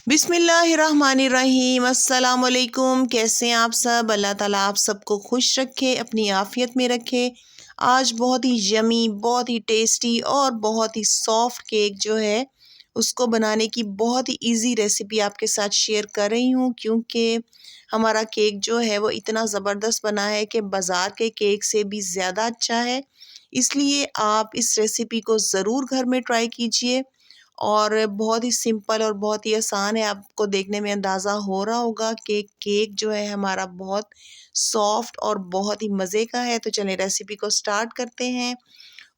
बिस्मिल्लाहिर्रहमानिर्रहीम। अस्सलाम वालेकुम। कैसे हैं आप सब? अल्लाह ताला आप सबको खुश रखे, अपनी आफ़ियत में रखे। आज बहुत ही यमी, बहुत ही टेस्टी और बहुत ही सॉफ्ट केक जो है उसको बनाने की बहुत ही इजी रेसिपी आपके साथ शेयर कर रही हूँ, क्योंकि हमारा केक जो है वो इतना ज़बरदस्त बना है कि बाज़ार के केक से भी ज़्यादा अच्छा है। इसलिए आप इस रेसिपी को ज़रूर घर में ट्राई कीजिए और बहुत ही सिंपल और बहुत ही आसान है। आपको देखने में अंदाज़ा हो रहा होगा कि केक जो है हमारा बहुत सॉफ्ट और बहुत ही मज़े का है। तो चलें रेसिपी को स्टार्ट करते हैं।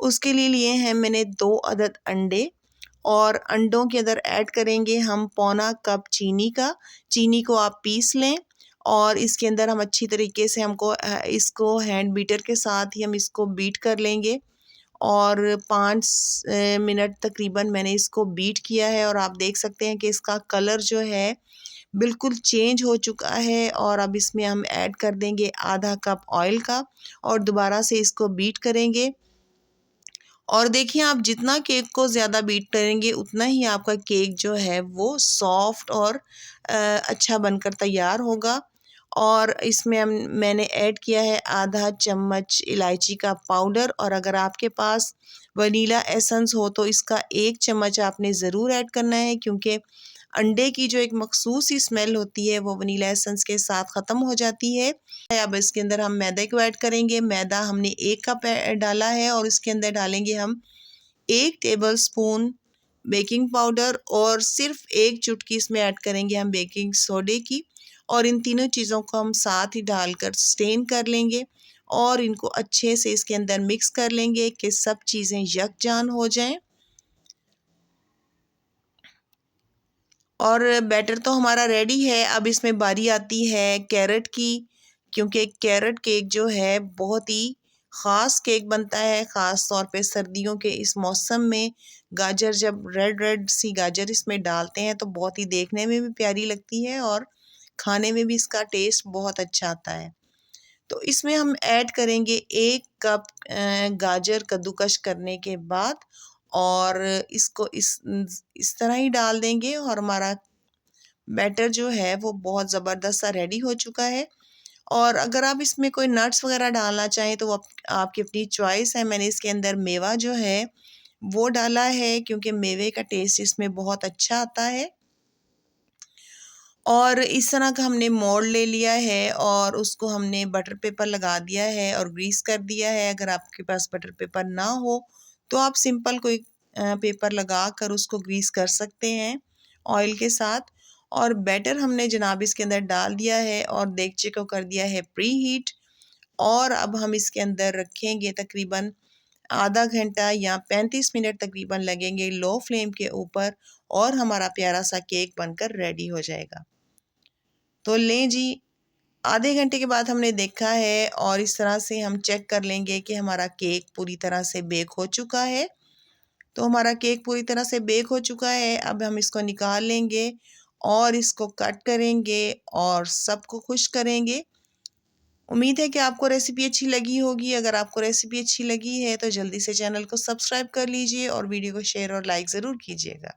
उसके लिए लिए हैं मैंने 2 अदद अंडे और अंडों के अंदर ऐड करेंगे हम पौना कप चीनी का। चीनी को आप पीस लें और इसके अंदर हम अच्छी तरीके से इसको हैंड बीटर के साथ ही हम इसको बीट कर लेंगे और 5 मिनट तकरीबन मैंने इसको बीट किया है और आप देख सकते हैं कि इसका कलर जो है बिल्कुल चेंज हो चुका है। और अब इसमें हम ऐड कर देंगे आधा कप ऑयल का और दोबारा से इसको बीट करेंगे। और देखिए आप जितना केक को ज़्यादा बीट करेंगे उतना ही आपका केक जो है वो सॉफ्ट और अच्छा बनकर तैयार होगा। और इसमें मैंने ऐड किया है आधा चम्मच इलायची का पाउडर और अगर आपके पास वनीला एसेंस हो तो इसका 1 चम्मच आपने ज़रूर ऐड करना है, क्योंकि अंडे की जो एक मखसूस सी स्मेल होती है वो वनीला एसेंस के साथ ख़त्म हो जाती है। अब इसके अंदर हम मैदे को ऐड करेंगे। मैदा हमने 1 कप डाला है और इसके अंदर डालेंगे हम 1 टेबल स्पून बेकिंग पाउडर और सिर्फ 1 चुटकी इसमें ऐड करेंगे हम बेकिंग सोडे की। और इन तीनों चीज़ों को हम साथ ही डालकर स्टेन कर लेंगे और इनको अच्छे से इसके अंदर मिक्स कर लेंगे कि सब चीज़ें यकजान हो जाएं। और बैटर तो हमारा रेडी है। अब इसमें बारी आती है कैरेट की, क्योंकि कैरेट केक जो है बहुत ही ख़ास केक बनता है, ख़ास तौर पे सर्दियों के इस मौसम में। गाजर जब रेड रेड सी गाजर इसमें डालते हैं तो बहुत ही देखने में भी प्यारी लगती है और खाने में भी इसका टेस्ट बहुत अच्छा आता है। तो इसमें हम ऐड करेंगे 1 कप गाजर कद्दूकस करने के बाद और इसको इस तरह ही डाल देंगे और हमारा बैटर जो है वो बहुत ज़बरदस्त सा रेडी हो चुका है। और अगर आप इसमें कोई नट्स वगैरह डालना चाहें तो वो आपकी अपनी चॉइस है। मैंने इसके अंदर मेवा जो है वो डाला है, क्योंकि मेवे का टेस्ट इसमें बहुत अच्छा आता है। और इस तरह का हमने मोल्ड ले लिया है और उसको हमने बटर पेपर लगा दिया है और ग्रीस कर दिया है। अगर आपके पास बटर पेपर ना हो तो आप सिंपल कोई पेपर लगा कर उसको ग्रीस कर सकते हैं ऑयल के साथ। और बैटर हमने जनाब इसके अंदर डाल दिया है और देगचे को कर दिया है प्री हीट। और अब हम इसके अंदर रखेंगे तकरीबन आधा घंटा या 35 मिनट तकरीबन लगेंगे लो फ्लेम के ऊपर और हमारा प्यारा सा केक बनकर रेडी हो जाएगा। तो लें जी, आधे घंटे के बाद हमने देखा है और इस तरह से हम चेक कर लेंगे कि हमारा केक पूरी तरह से बेक हो चुका है। तो हमारा केक पूरी तरह से बेक हो चुका है। अब हम इसको निकाल लेंगे और इसको कट करेंगे और सबको खुश करेंगे। उम्मीद है कि आपको रेसिपी अच्छी लगी होगी। अगर आपको रेसिपी अच्छी लगी है तो जल्दी से चैनल को सब्सक्राइब कर लीजिए और वीडियो को शेयर और लाइक ज़रूर कीजिएगा।